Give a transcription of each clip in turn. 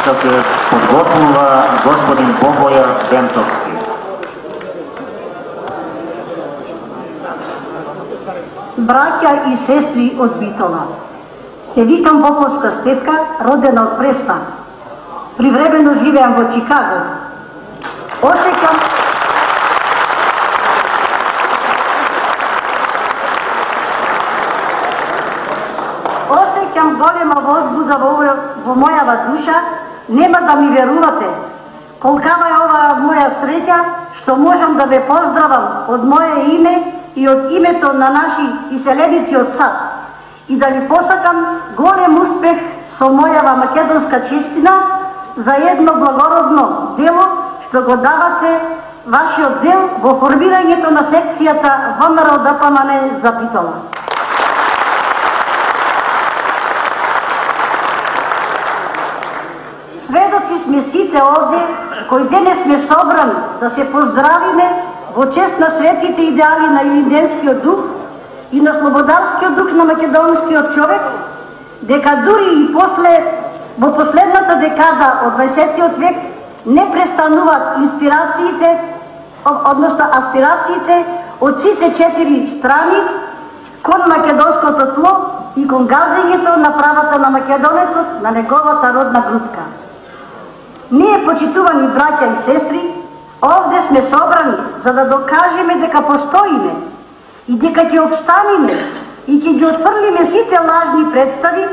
што ќе подготвува господин Богоја Демтовски. Браќа и сестри од Битола, се викам Поповска Стефка, родена од Преспа. Привремено живеам во Чикаго. Осеќам голема возбуда во мојава душа, нема да ми верувате колкава е оваа моја среќа што можам да ве поздравам од моје име и од името на наши иселеници од САД и да ви посакам голем успех со мојава македонска честина за едно благородно дело што го давате вашиот дел во формирањето на секцијата ВМРО ДПМН за Битола. Сведоци сме сите овде кои денес сме собрани да се поздравиме во чест на светите идеали на Илинденскиот дух и на слободарскиот дух на македонскиот човек, дека дури и во последната декада од 20 век не престануваат инспирациите, односно аспирациите од сите 4 страни кон македонското тло и кон газењето на правата на македонецот на неговата родна грудка. Ние, почитувани браќа и сестри, овде сме собрани за да докажеме дека постоиме и дека ќе обстанеме и ќе ги отфрлиме сите лажни представи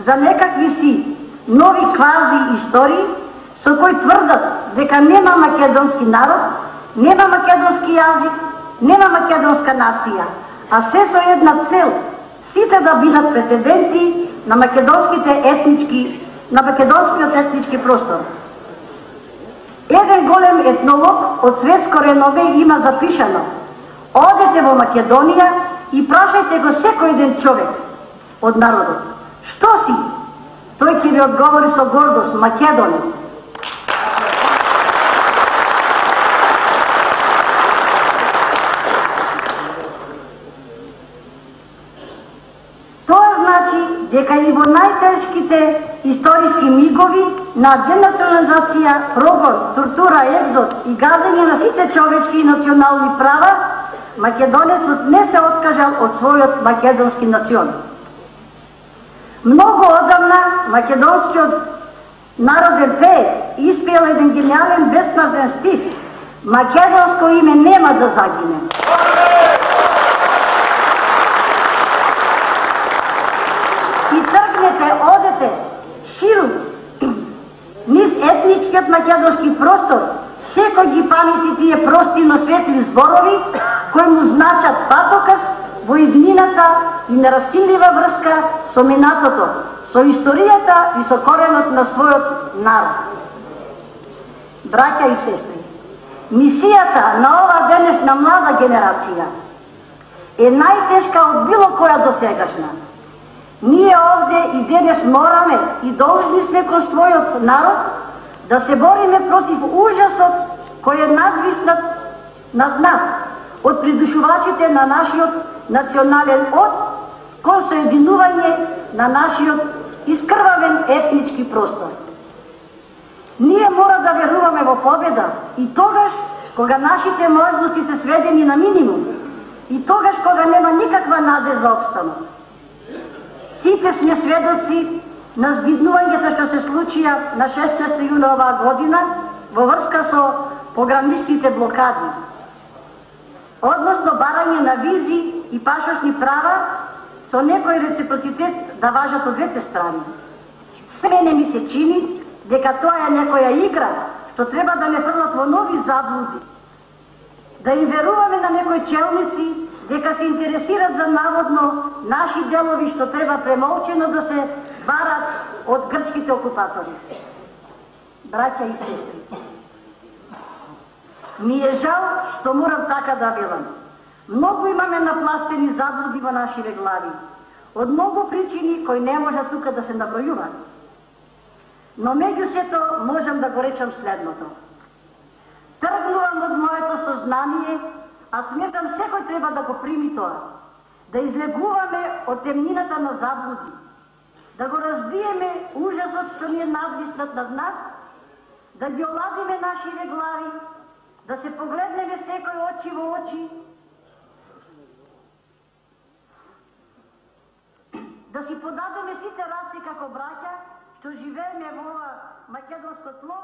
за некакви си нови квази истории со кои тврдат дека нема македонски народ, нема македонски јазик, нема македонска нација, а се со една цел – сите да бидат претенденти на македонскиот етнички простор. Еден голем етнолог од светско реноме има запишано: одете во Македонија и прашајте го секој еден човек од народот: што си? Тој ќе ви одговори со гордост: македонец. Тоа значи дека и во најтешките историски мигови на денационализација, прогон, тортура, екзод и газење на сите човечки и национални права, македонецот не се откажал од својот македонски национ. Многу одамна македонскиот народен пеец испеел еден гениален бесмртен стих: македонско име нема да загине. И тргнете, одете ширум низ етничкиот македонски простор, секој ги памти тие прости, но светли зборови кои му значат патоказ во иднината и нераскинлива врска со минатото, со историјата и со коренот на својот народ. Браќа и сестри, мисијата на ова денешна млада генерација е најтешка од било која досегашна. Ние овде и денес мораме и должни сме кон својот народ да се бориме против ужасот кој е надвиснат над нас од придушувачите на нашиот национален од кон соединување на нашиот искрвавен етнички простор. Ние мора да веруваме во победа и тогаш кога нашите можности се сведени на минимум и тогаш кога нема никаква наде за опстанок. Сите сме сведоци на збиднувањето што се случија на 16 јуна оваа година во врска со пограничните блокади, односно барање на визи и пашошни права со некој реципроцитет да важат од двете страни. Мене ми се чини дека тоа е некоја игра што треба да не фрлат во нови заблуди, да им веруваме на некои челници дека се интересират за наводно наши делови што треба премолчено да се барат од грчките окупатори. Браќа и сестри, ми е жал што морам така да велам. Многу имаме напластени заблуди во нашите глави, од многу причини кои не можат тука да се набројуваат. Но меѓу сето можам да го речам следното. Тргнувам од моето сознание, а сметам секој треба да го прими тоа, да излегуваме од темнината на заблуди, да го разбиеме ужасот што ни е надвиснат над нас, да ги оладиме нашите глави, да се погледнеме секој очи во очи, да си подадеме сите раце како браќа, што живееме во ова македонско тло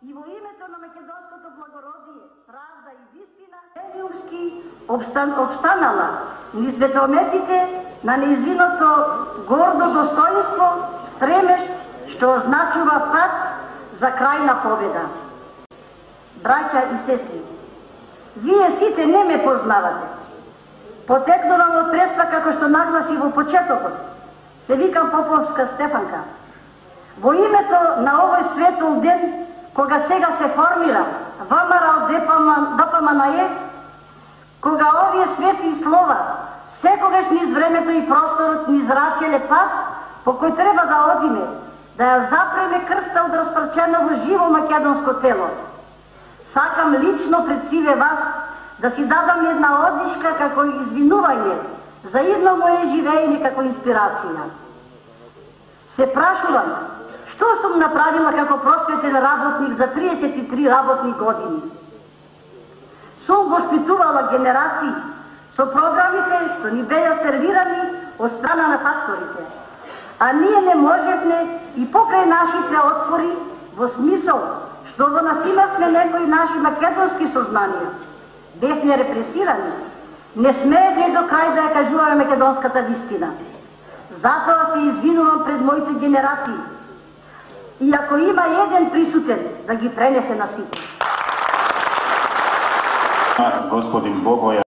и во името на македонското благородие, правда и вистина, Елиумски обстанала низ ветрометите на нејзиното гордо достоинство, стремеж што означува пат за крајна победа. Браќа и сестри, вие сите не ме познавате. Потекнувам од прества како што нагласи во почетокот. Се викам Поповска Стефанка. Во името на овој светол ден, кога сега се формира ВМРО ДПМНЕ, кога овие светли слова секогаш низ времето и просторот ни зрачеле пат по кој треба да одиме, да ја запреме крвта од распрчено во живо македонско тело. Сакам лично пред сиве вас да си дадам една одишка како извинување за идно моје живеење како инспирација. Се прашувам, што сум направила како просветен работник за 33 работни години? Сум воспитувала генерации со програмите што ни беа сервирани од страна на факторите, а ние не можевме и покрај нашите отпори, во смисол што го нас имавме некои наши македонски сознанија, бевме репресирани, не смеевме до крај да ја кажуваме македонската вистина. Затоа се извинувам пред моите генерации. И ако има еден присутен, да ги пренесе на сите. Господин Богоја